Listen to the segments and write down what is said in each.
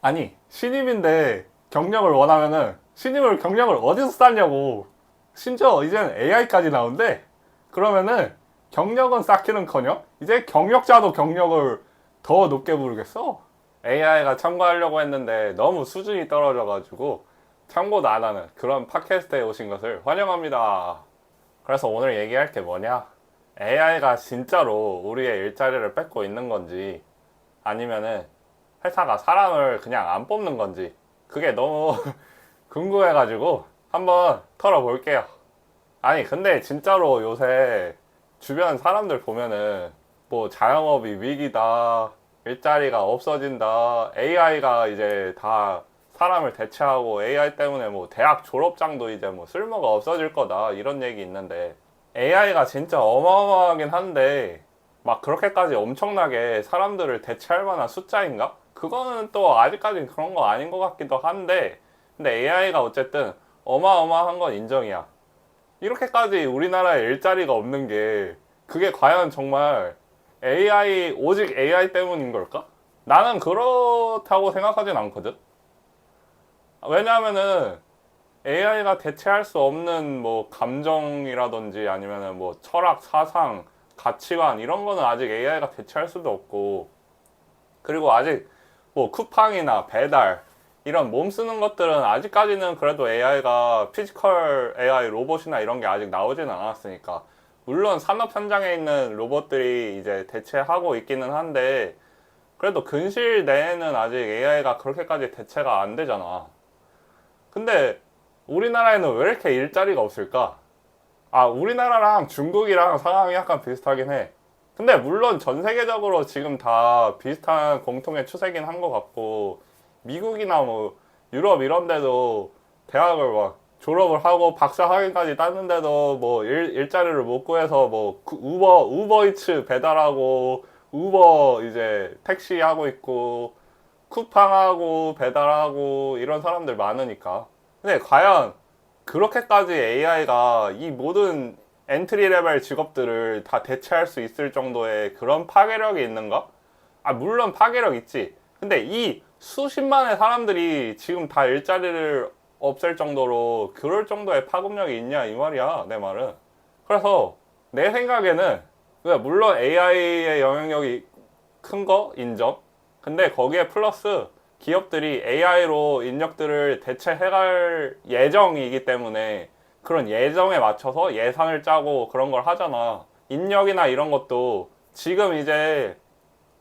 아니, 신입인데 경력을 원하면은 신입을 경력을 어디서 쌓냐고. 심지어 이젠 AI까지 나온대. 그러면은 경력은 쌓기는커녕 이제 경력자도 경력을 더 높게 부르겠어. AI가 참고하려고 했는데 너무 수준이 떨어져가지고 참고도 안 하는 그런 팟캐스트에 오신 것을 환영합니다. 그래서 오늘 얘기할 게 뭐냐? AI가 진짜로 우리의 일자리를 뺏고 있는 건지 아니면은 회사가 사람을 그냥 안 뽑는 건지 그게 너무 궁금해가지고 한번 털어볼게요. 아니 근데 진짜로 요새 주변 사람들 보면은 뭐 자영업이 위기다, 일자리가 없어진다, AI가 이제 다 사람을 대체하고 AI 때문에 뭐 대학 졸업장도 이제 뭐 쓸모가 없어질 거다 이런 얘기 있는데, AI가 진짜 어마어마하긴 한데 막 그렇게까지 엄청나게 사람들을 대체할 만한 숫자인가? 그거는 또 아직까지 그런 거 아닌 것 같기도 한데, 근데 AI가 어쨌든 어마어마한 건 인정이야. 이렇게까지 우리나라에 일자리가 없는 게 그게 과연 정말 오직 AI 때문인 걸까? 나는 그렇다고 생각하진 않거든. 왜냐하면은 AI가 대체할 수 없는 뭐 감정이라든지 아니면은 뭐 철학, 사상, 가치관 이런 거는 아직 AI가 대체할 수도 없고, 그리고 아직 뭐 쿠팡이나 배달 이런 몸 쓰는 것들은 아직까지는 그래도 AI가 피지컬 AI 로봇이나 이런 게 아직 나오지는 않았으니까, 물론 산업 현장에 있는 로봇들이 이제 대체하고 있기는 한데 그래도 근시일 내에는 아직 AI가 그렇게까지 대체가 안 되잖아. 근데 우리나라에는 왜 이렇게 일자리가 없을까? 아, 우리나라랑 중국이랑 상황이 약간 비슷하긴 해. 근데 물론 전 세계적으로 지금 다 비슷한 공통의 추세긴 한 것 같고, 미국이나 뭐 유럽 이런 데도 대학을 막 졸업을 하고 박사 학위까지 땄는데도 뭐 일자리를 못 구해서 뭐 우버이츠 배달하고 우버 이제 택시 하고 있고 쿠팡하고 배달하고 이런 사람들 많으니까. 근데 과연 그렇게까지 AI가 이 모든 엔트리 레벨 직업들을 다 대체할 수 있을 정도의 그런 파괴력이 있는가? 아, 물론 파괴력 있지. 근데 이 수십만의 사람들이 지금 다 일자리를 없앨 정도로 그럴 정도의 파급력이 있냐 이 말이야, 내 말은. 그래서 내 생각에는 물론 AI의 영향력이 큰 거 인정. 근데 거기에 플러스 기업들이 AI로 인력들을 대체해갈 예정이기 때문에 그런 예정에 맞춰서 예산을 짜고 그런 걸 하잖아. 인력이나 이런 것도 지금 이제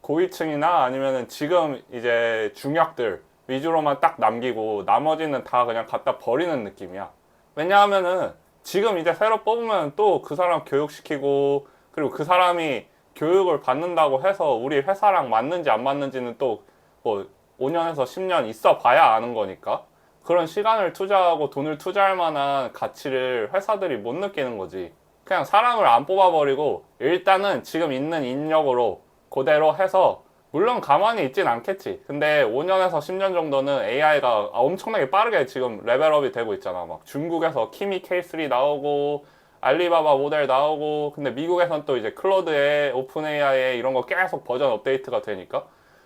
고위층이나 아니면은 지금 이제 중역들 위주로만 딱 남기고 나머지는 다 그냥 갖다 버리는 느낌이야. 왜냐하면은 지금 이제 새로 뽑으면 또 그 사람 교육시키고, 그리고 그 사람이 교육을 받는다고 해서 우리 회사랑 맞는지 안 맞는지는 또 뭐 5년에서 10년 있어 봐야 아는 거니까, 그런 시간을 투자하고 돈을 투자할 만한 가치를 회사들이 못 느끼는 거지. 그냥 사람을 안 뽑아버리고 일단은 지금 있는 인력으로 그대로 해서, 물론 가만히 있진 않겠지. 근데 5년에서 10년 정도는 AI가 엄청나게 빠르게 지금 레벨업이 되고 있잖아. 막 중국에서 키미 K3 나오고 알리바바 모델 나오고, 근데 미국에선 또 이제 클로드에 오픈 AI에 이런 거 계속 버전 업데이트가 되니까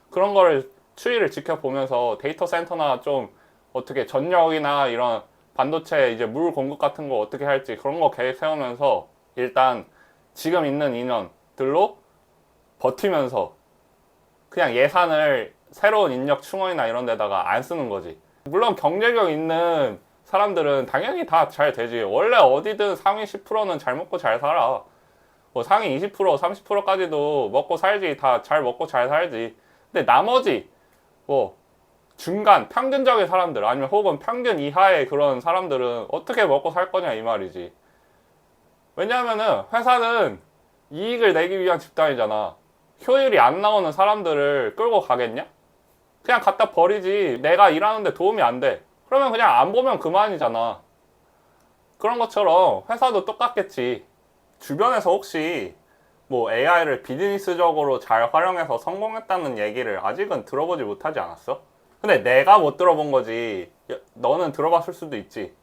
그런 거를 추이를 지켜보면서 데이터 센터나 좀 어떻게 전력이나 이런 반도체 이제 물 공급 같은 거 어떻게 할지 그런 거 계획 세우면서 일단 지금 있는 인원들로 버티면서 그냥 예산을 새로운 인력 충원이나 이런 데다가 안 쓰는 거지. 물론 경제력 있는 사람들은 당연히 다 잘 되지. 원래 어디든 상위 10%는 잘 먹고 잘 살아. 뭐 상위 20%, 30%까지도 먹고 살지. 다 잘 먹고 잘 살지. 근데 나머지 뭐 중간 평균적인 사람들 아니면 혹은 평균 이하의 그런 사람들은 어떻게 먹고 살 거냐 이 말이지. 왜냐하면은 회사는 이익을 내기 위한 집단이잖아. 효율이 안 나오는 사람들을 끌고 가겠냐? 그냥 갖다 버리지. 내가 일하는데 도움이 안 돼. 그러면 그냥 안 보면 그만이잖아. 그런 것처럼 회사도 똑같겠지. 주변에서 혹시 뭐 AI를 비즈니스적으로 잘 활용해서 성공했다는 얘기를 아직은 들어보지 못하지 않았어? 근데 내가 못 들어본 거지. 너는 들어봤을 수도 있지.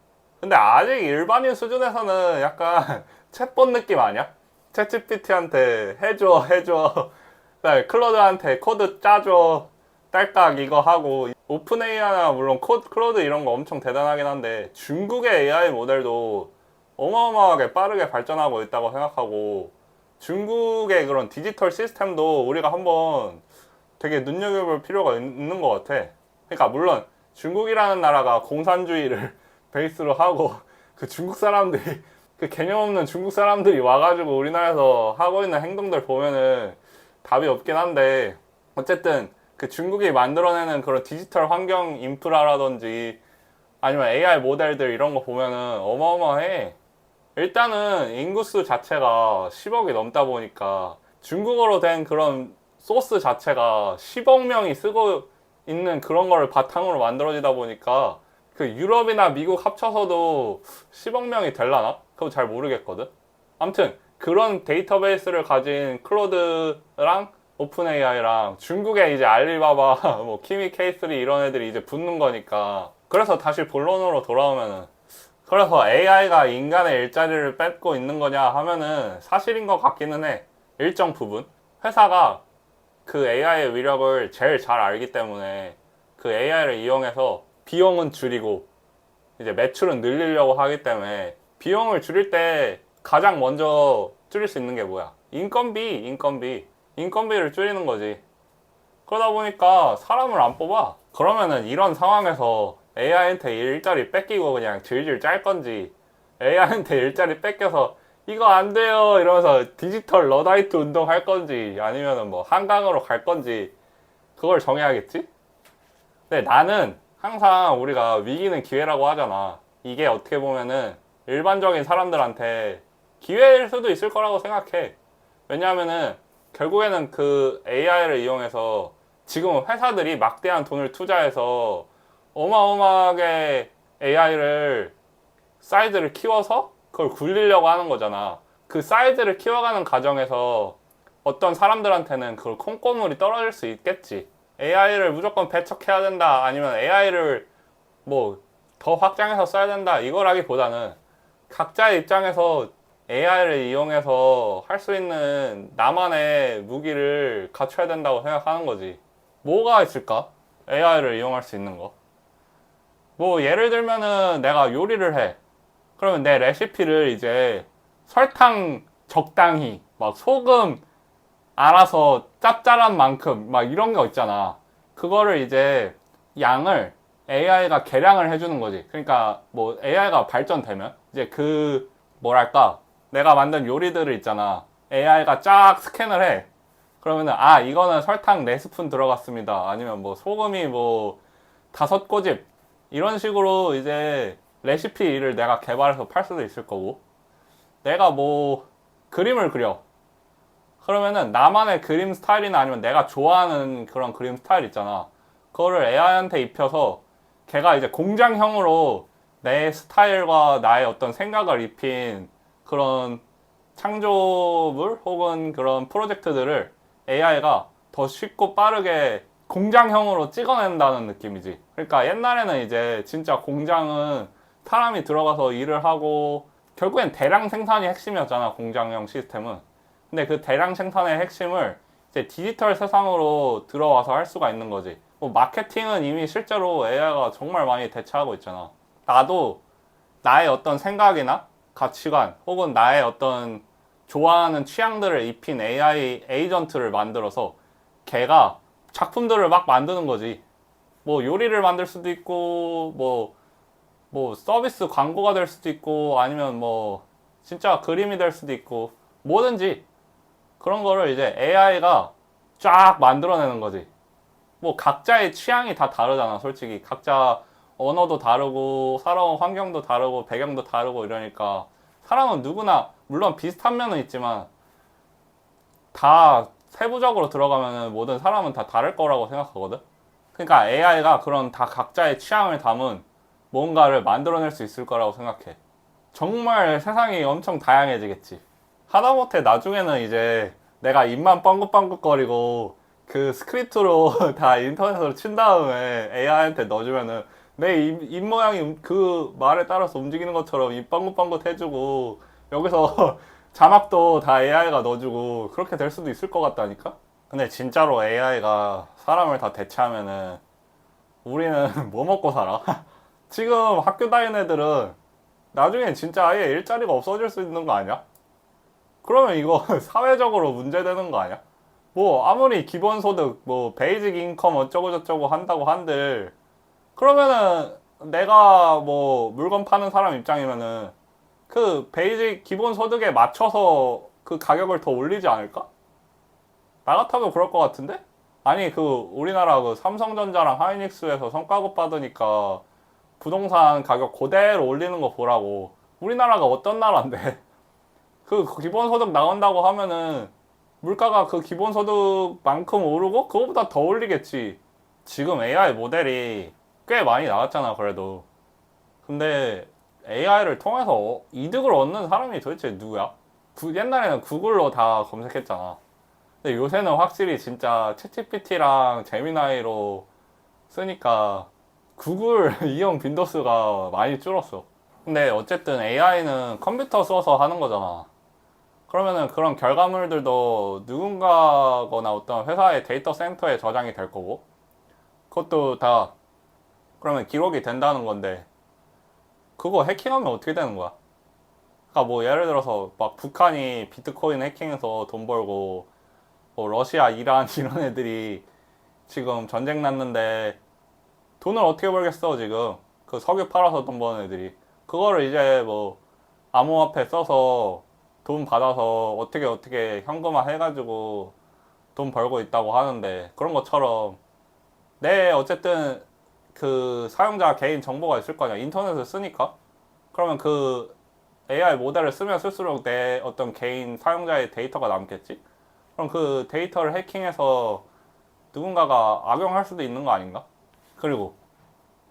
근데 아직 일반인 수준에서는 약간 챗봇 느낌 아니야? 챗GPT한테 해줘. 그다음에 클로드한테 코드 짜줘. 딸깍 이거 하고 오픈 AI나 물론 클로드 이런 거 엄청 대단하긴 한데 중국의 AI 모델도 어마어마하게 빠르게 발전하고 있다고 생각하고 중국의 그런 디지털 시스템도 우리가 한번 되게 눈여겨볼 필요가 있는 것 같아. 그러니까 물론 중국이라는 나라가 공산주의를 베이스로 하고 그 중국 사람들이 그 개념 없는 중국 사람들이 와가지고 우리나라에서 하고 있는 행동들 보면은 답이 없긴 한데 어쨌든 그 중국이 만들어내는 그런 디지털 환경 인프라라든지 아니면 AI 모델들 이런 거 보면은 어마어마해. 일단은 인구수 자체가 10억이 넘다 보니까 중국어로 된 그런 소스 자체가 10억 명이 쓰고 있는 그런 거를 바탕으로 만들어지다 보니까 그 유럽이나 미국 합쳐서도 10억 명이 될라나? 그거 잘 모르겠거든. 아무튼 그런 데이터베이스를 가진 클로드랑 오픈 AI랑 중국의 이제 알리바바, 뭐 키미 K3 이런 애들이 이제 붙는 거니까. 그래서 다시 본론으로 돌아오면은 그래서 AI가 인간의 일자리를 뺏고 있는 거냐 하면은 사실인 것 같기는 해. 일정 부분. 회사가 그 AI의 위력을 제일 잘 알기 때문에 그 AI를 이용해서 비용은 줄이고 이제 매출은 늘리려고 하기 때문에 비용을 줄일 때 가장 먼저 줄일 수 있는 게 뭐야? 인건비를 줄이는 거지. 그러다 보니까 사람을 안 뽑아. 그러면은 이런 상황에서 AI한테 일자리 뺏기고 그냥 질질 짤 건지 AI한테 일자리 뺏겨서 이거 안 돼요 이러면서 디지털 러다이트 운동 할 건지 아니면은 뭐 한강으로 갈 건지 그걸 정해야겠지? 근데 나는 항상 우리가 위기는 기회라고 하잖아. 이게 어떻게 보면은 일반적인 사람들한테 기회일 수도 있을 거라고 생각해. 왜냐하면은 결국에는 그 AI를 이용해서 지금 회사들이 막대한 돈을 투자해서 어마어마하게 AI를 사이즈를 키워서 그걸 굴리려고 하는 거잖아. 그 사이즈를 키워가는 과정에서 어떤 사람들한테는 그걸 콩고물이 떨어질 수 있겠지. AI를 무조건 배척해야 된다 아니면 AI를 뭐 더 확장해서 써야 된다 이거라기보다는 각자의 입장에서 AI를 이용해서 할 수 있는 나만의 무기를 갖춰야 된다고 생각하는 거지. 뭐가 있을까? AI를 이용할 수 있는 거. 뭐 예를 들면은 내가 요리를 해. 그러면 내 레시피를 이제 설탕 적당히 막 소금 알아서 짭짤한 만큼 막 이런 거 있잖아. 그거를 이제 양을 AI가 계량을 해주는 거지. 그러니까 뭐 AI가 발전되면 이제 그 뭐랄까 내가 만든 요리들을 있잖아. AI가 쫙 스캔을 해. 그러면은 아 이거는 설탕 4스푼 들어갔습니다. 아니면 뭐 소금이 뭐 5꼬집 이런 식으로 이제 레시피를 내가 개발해서 팔 수도 있을 거고 내가 뭐 그림을 그려. 그러면은 나만의 그림 스타일이나 아니면 내가 좋아하는 그런 그림 스타일 있잖아. 그거를 AI한테 입혀서 걔가 이제 공장형으로 내 스타일과 나의 어떤 생각을 입힌 그런 창조물 혹은 그런 프로젝트들을 AI가 더 쉽고 빠르게 공장형으로 찍어낸다는 느낌이지. 그러니까 옛날에는 이제 진짜 공장은 사람이 들어가서 일을 하고 결국엔 대량 생산이 핵심이었잖아, 공장형 시스템은. 근데 그 대량 생산의 핵심을 이제 디지털 세상으로 들어와서 할 수가 있는 거지. 뭐 마케팅은 이미 실제로 AI가 정말 많이 대체하고 있잖아. 나도 나의 어떤 생각이나 가치관 혹은 나의 어떤 좋아하는 취향들을 입힌 AI 에이전트를 만들어서 걔가 작품들을 막 만드는 거지. 뭐 요리를 만들 수도 있고 뭐 서비스 광고가 될 수도 있고 아니면 뭐 진짜 그림이 될 수도 있고 뭐든지 그런 거를 이제 AI가 쫙 만들어내는 거지. 뭐 각자의 취향이 다 다르잖아, 솔직히. 각자 언어도 다르고 살아온 환경도 다르고 배경도 다르고 이러니까 사람은 누구나 물론 비슷한 면은 있지만 다 세부적으로 들어가면은 모든 사람은 다 다를 거라고 생각하거든. 그러니까 AI가 그런 다 각자의 취향을 담은 뭔가를 만들어낼 수 있을 거라고 생각해. 정말 세상이 엄청 다양해지겠지. 하다못해 나중에는 이제 내가 입만 뻥긋뻥긋거리고 그 스크립트로 다 인터넷으로 친 다음에 AI한테 넣어주면은 내 입 모양이 그 말에 따라서 움직이는 것처럼 입 뻥긋뻥긋 해주고 여기서 자막도 다 AI가 넣어주고 그렇게 될 수도 있을 것 같다니까? 근데 진짜로 AI가 사람을 다 대체하면은 우리는 뭐 먹고 살아? 지금 학교 다니는 애들은 나중에 진짜 아예 일자리가 없어질 수 있는 거 아니야? 그러면 이거 사회적으로 문제되는 거 아니야? 뭐 아무리 기본소득 뭐 베이직 인컴 어쩌고 저쩌고 한다고 한들 그러면은 내가 뭐 물건 파는 사람 입장이면은 그 베이직 기본소득에 맞춰서 그 가격을 더 올리지 않을까? 나 같아도 그럴 것 같은데? 아니 그 우리나라 그 삼성전자랑 하이닉스에서 성과급 받으니까 부동산 가격 그대로 올리는 거 보라고. 우리나라가 어떤 나라인데 그 기본소득 나온다고 하면은 물가가 그 기본소득만큼 오르고 그거보다 더 올리겠지. 지금 AI 모델이 꽤 많이 나왔잖아 그래도. 근데 AI를 통해서 이득을 얻는 사람이 도대체 누구야? 옛날에는 구글로 다 검색했잖아. 근데 요새는 확실히 진짜 챗GPT랑 제미나이로 쓰니까 구글 이용 빈도수가 많이 줄었어. 근데 어쨌든 AI는 컴퓨터 써서 하는 거잖아. 그러면은 그런 결과물들도 누군가거나 어떤 회사의 데이터 센터에 저장이 될 거고, 그것도 다 그러면 기록이 된다는 건데, 그거 해킹하면 어떻게 되는 거야? 그러니까 뭐 예를 들어서 막 북한이 비트코인 해킹해서 돈 벌고, 뭐 러시아, 이란 이런 애들이 지금 전쟁 났는데 돈을 어떻게 벌겠어 지금? 그 석유 팔아서 돈 버는 애들이 그거를 이제 뭐 암호화폐 써서 돈 받아서 어떻게 현금화 해가지고 돈 벌고 있다고 하는데, 그런 것처럼 내 어쨌든 그 사용자 개인 정보가 있을 거 아니야, 인터넷을 쓰니까. 그러면 그 AI 모델을 쓰면 쓸수록 내 어떤 개인 사용자의 데이터가 남겠지. 그럼 그 데이터를 해킹해서 누군가가 악용할 수도 있는 거 아닌가? 그리고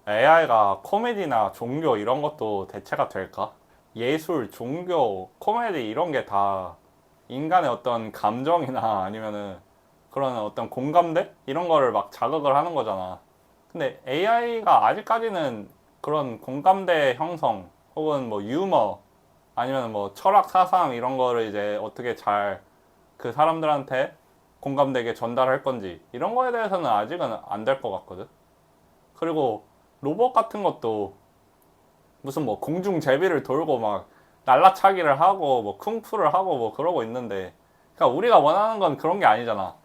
AI가 코미디나 종교 이런 것도 대체가 될까? 예술, 종교, 코미디 이런 게 다 인간의 어떤 감정이나 아니면은 그런 어떤 공감대? 이런 거를 막 자극을 하는 거잖아. 근데 AI가 아직까지는 그런 공감대 형성 혹은 뭐 유머 아니면 뭐 철학 사상 이런 거를 이제 어떻게 잘 그 사람들한테 공감되게 전달할 건지 이런 거에 대해서는 아직은 안 될 것 같거든. 그리고 로봇 같은 것도 무슨 뭐 공중 제비를 돌고 막 날라차기를 하고 뭐 쿵푸를 하고 뭐 그러고 있는데, 그러니까 우리가 원하는 건 그런 게 아니잖아.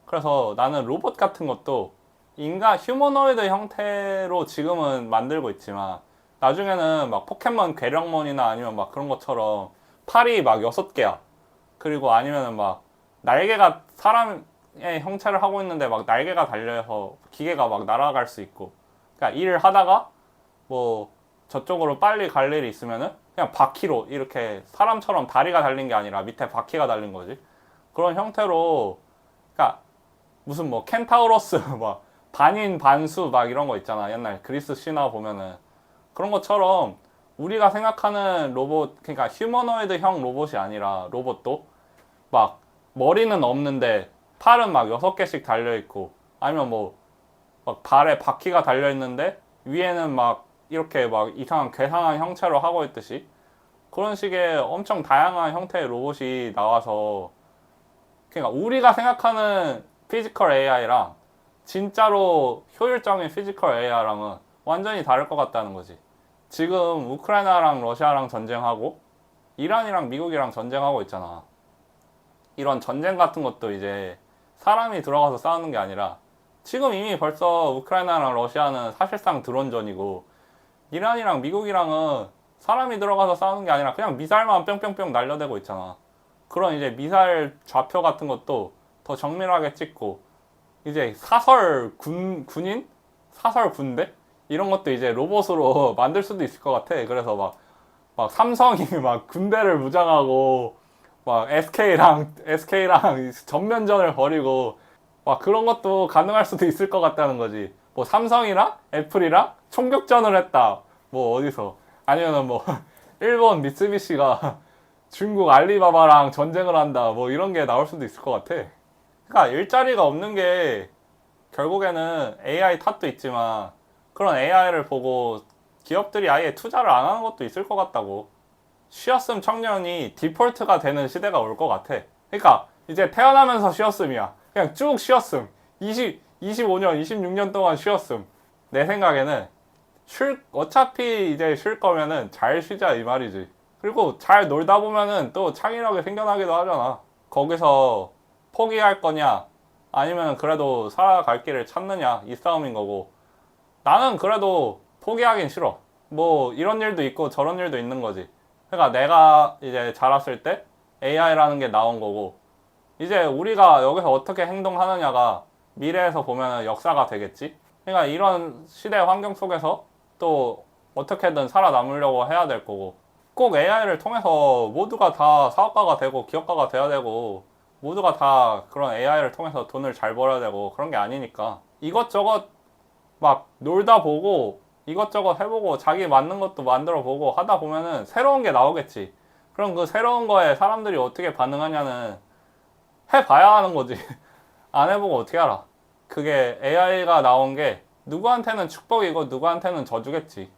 그래서 나는 로봇 같은 것도 인간 휴머노이드 형태로 지금은 만들고 있지만 나중에는 막 포켓몬 괴력몬이나 아니면 막 그런 것처럼 팔이 막 6개야. 그리고 아니면은 막 날개가 사람의 형체를 하고 있는데 막 날개가 달려서 기계가 막 날아갈 수 있고, 그러니까 일을 하다가 뭐 저쪽으로 빨리 갈 일이 있으면은 그냥 바퀴로 이렇게 사람처럼 다리가 달린 게 아니라 밑에 바퀴가 달린 거지. 그런 형태로, 그러니까 무슨 뭐 켄타우로스 막 반인 반수 막 이런 거 있잖아. 옛날 그리스 신화 보면은 그런 것처럼 우리가 생각하는 로봇, 그러니까 휴머노이드형 로봇이 아니라 로봇도 막 머리는 없는데 팔은 막 6개씩 달려 있고, 아니면 뭐 막 발에 바퀴가 달려 있는데 위에는 막 이렇게 막 이상한 괴상한 형체로 하고 있듯이 그런 식의 엄청 다양한 형태의 로봇이 나와서, 그러니까 우리가 생각하는 피지컬 AI랑 진짜로 효율적인 피지컬 AI랑은 완전히 다를 것 같다는 거지. 지금 우크라이나랑 러시아랑 전쟁하고 이란이랑 미국이랑 전쟁하고 있잖아. 이런 전쟁 같은 것도 이제 사람이 들어가서 싸우는 게 아니라 지금 이미 벌써 우크라이나랑 러시아는 사실상 드론전이고 이란이랑 미국이랑은 사람이 들어가서 싸우는 게 아니라 그냥 미사일만 뿅뿅뿅 날려대고 있잖아. 그런 이제 미사일 좌표 같은 것도 더 정밀하게 찍고, 이제 사설 군인? 사설 군대? 이런 것도 이제 로봇으로 만들 수도 있을 것 같아. 그래서 막 삼성이 막 군대를 무장하고 막 SK랑 전면전을 벌이고 막 그런 것도 가능할 수도 있을 것 같다는 거지. 뭐 삼성이랑 애플이랑 총격전을 했다. 뭐 어디서. 아니면은 뭐 일본 미쓰비시가 중국 알리바바랑 전쟁을 한다. 뭐 이런 게 나올 수도 있을 것 같아. 그러니까 일자리가 없는 게 결국에는 AI 탓도 있지만 그런 AI를 보고 기업들이 아예 투자를 안 하는 것도 있을 것 같다고. 쉬었음 청년이 디폴트가 되는 시대가 올 것 같아. 그러니까 이제 태어나면서 쉬었음이야. 그냥 쭉 쉬었음. 25년, 26년 동안 쉬었음. 내 생각에는 어차피 이제 쉴 거면은 잘 쉬자 이 말이지. 그리고 잘 놀다 보면은 또 창의력이 생겨나기도 하잖아. 거기서 포기할 거냐, 아니면 그래도 살아갈 길을 찾느냐, 이 싸움인 거고. 나는 그래도 포기하긴 싫어. 뭐, 이런 일도 있고 저런 일도 있는 거지. 그러니까 내가 이제 자랐을 때 AI라는 게 나온 거고, 이제 우리가 여기서 어떻게 행동하느냐가 미래에서 보면 역사가 되겠지? 그러니까 이런 시대 환경 속에서 또 어떻게든 살아남으려고 해야 될 거고, 꼭 AI를 통해서 모두가 다 사업가가 되고 기업가가 돼야 되고, 모두가 다 그런 AI를 통해서 돈을 잘 벌어야 되고 그런 게 아니니까, 이것저것 막 놀다 보고 이것저것 해보고 자기 맞는 것도 만들어 보고 하다 보면은 새로운 게 나오겠지. 그럼 그 새로운 거에 사람들이 어떻게 반응하냐는 해봐야 하는 거지. 안 해보고 어떻게 알아. 그게 AI가 나온 게 누구한테는 축복이고 누구한테는 저주겠지.